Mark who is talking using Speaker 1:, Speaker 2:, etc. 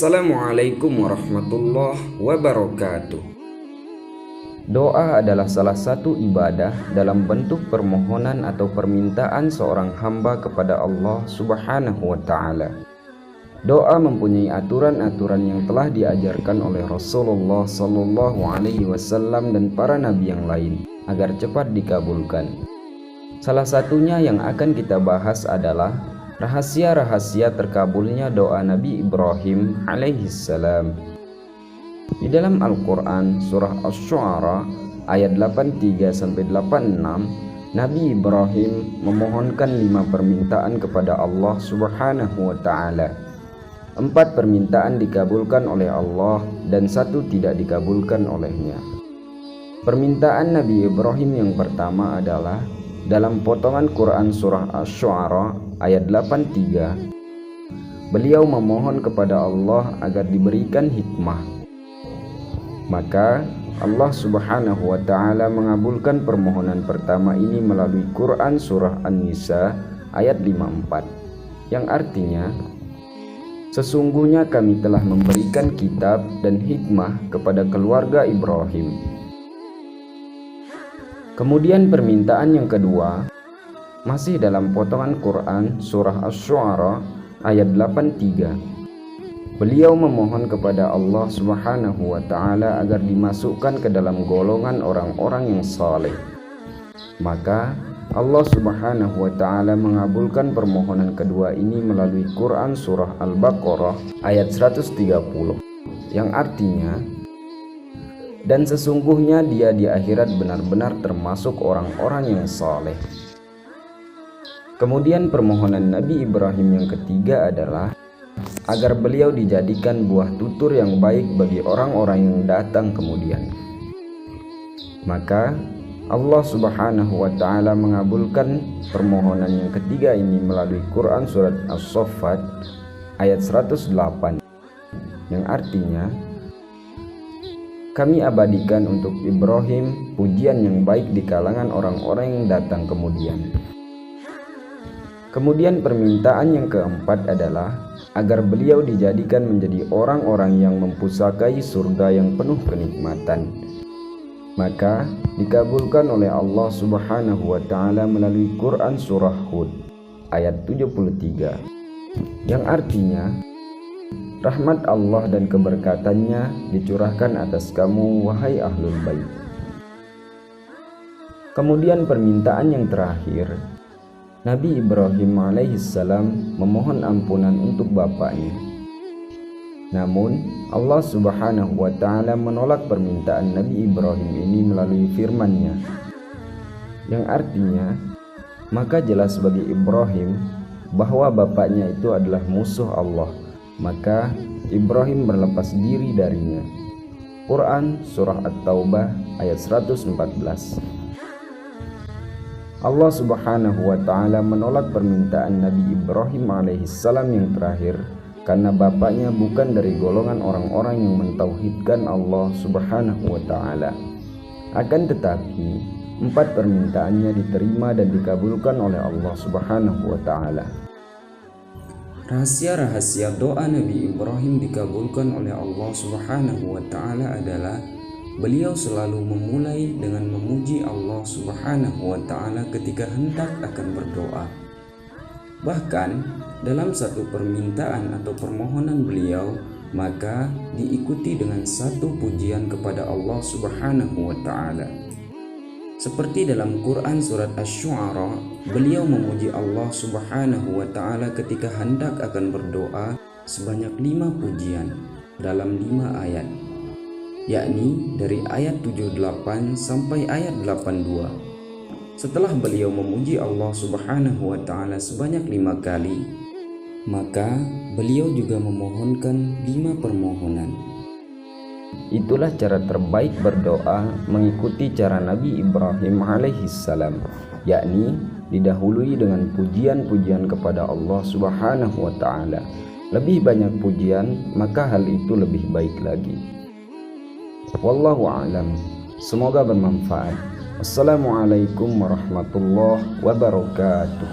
Speaker 1: Assalamualaikum warahmatullahi wabarakatuh. Doa adalah salah satu ibadah dalam bentuk permohonan atau permintaan seorang hamba kepada Allah Subhanahu wa ta'ala. Doa mempunyai aturan-aturan yang telah diajarkan oleh Rasulullah Sallallahu Alaihi Wasallam dan para nabi yang lain agar cepat dikabulkan. Salah satunya yang akan kita bahas adalah rahasia-rahasia terkabulnya doa Nabi Ibrahim alaihissalam. Di dalam Al-Quran surah Asy-Syu'ara ayat 83-86, Nabi Ibrahim memohonkan 5 permintaan kepada Allah Subhanahu wa ta'ala. 4 permintaan dikabulkan oleh Allah dan 1 tidak dikabulkan olehnya. Permintaan Nabi Ibrahim yang pertama adalah dalam potongan Quran surah Asy-Syu'ara ayat 83, beliau memohon kepada Allah agar diberikan hikmah. Maka Allah Subhanahu wa ta'ala mengabulkan permohonan pertama ini melalui Quran surah An-Nisa ayat 54, yang artinya, sesungguhnya kami telah memberikan kitab dan hikmah kepada keluarga Ibrahim. Kemudian permintaan yang kedua masih dalam potongan Quran surah Asy-Syu'ara ayat 83. Beliau memohon kepada Allah Subhanahu wa ta'ala agar dimasukkan ke dalam golongan orang-orang yang saleh. Maka Allah Subhanahu wa ta'ala mengabulkan permohonan kedua ini melalui Quran surah Al-Baqarah ayat 130, yang artinya, dan sesungguhnya dia di akhirat benar-benar termasuk orang-orang yang saleh. Kemudian permohonan Nabi Ibrahim yang ketiga adalah agar beliau dijadikan buah tutur yang baik bagi orang-orang yang datang kemudian. Maka Allah Subhanahu wa ta'ala mengabulkan permohonan yang ketiga ini melalui Quran surat As-Saffat ayat 108, yang artinya, kami abadikan untuk Ibrahim pujian yang baik di kalangan orang-orang yang datang kemudian. Kemudian permintaan yang keempat adalah agar beliau dijadikan menjadi orang-orang yang mempusakai surga yang penuh kenikmatan. Maka dikabulkan oleh Allah Subhanahu wa ta'ala melalui Quran surah Hud ayat 73, yang artinya, rahmat Allah dan keberkatannya dicurahkan atas kamu, wahai ahlul bait. Kemudian permintaan yang terakhir, Nabi Ibrahim alaihissalam memohon ampunan untuk bapaknya. Namun Allah Subhanahu wa ta'ala menolak permintaan Nabi Ibrahim ini melalui firman-Nya, yang artinya, maka jelas bagi Ibrahim bahwa bapaknya itu adalah musuh Allah. Maka Ibrahim berlepas diri darinya. Quran surah At-Taubah ayat 114. Allah Subhanahu wa ta'ala menolak permintaan Nabi Ibrahim alaihissalam yang terakhir karena bapaknya bukan dari golongan orang-orang yang mentauhidkan Allah Subhanahu wa ta'ala. Akan tetapi 4 permintaannya diterima dan dikabulkan oleh Allah Subhanahu wa ta'ala. Rahasia-rahasia doa Nabi Ibrahim dikabulkan oleh Allah Subhanahu wa ta'ala adalah beliau selalu memulai dengan memuji Allah Subhanahu wa ta'ala ketika hendak akan berdoa. Bahkan dalam satu permintaan atau permohonan beliau, maka diikuti dengan satu pujian kepada Allah Subhanahu wa ta'ala. Seperti dalam Quran surat Asy-Syu'ara, beliau memuji Allah Subhanahu wa ta'ala ketika hendak akan berdoa sebanyak 5 pujian dalam 5 ayat, yakni dari ayat 78 sampai ayat 82. Setelah beliau memuji Allah Subhanahu wa ta'ala sebanyak 5 kali, maka beliau juga memohonkan 5 permohonan. Itulah cara terbaik berdoa mengikuti cara Nabi Ibrahim alaihissalam, yakni didahului dengan pujian-pujian kepada Allah Subhanahu wa ta'ala. Lebih banyak pujian, maka hal itu lebih baik lagi. Wallahu a'lam. Semoga bermanfaat. Wassalamualaikum warahmatullahi wabarakatuh.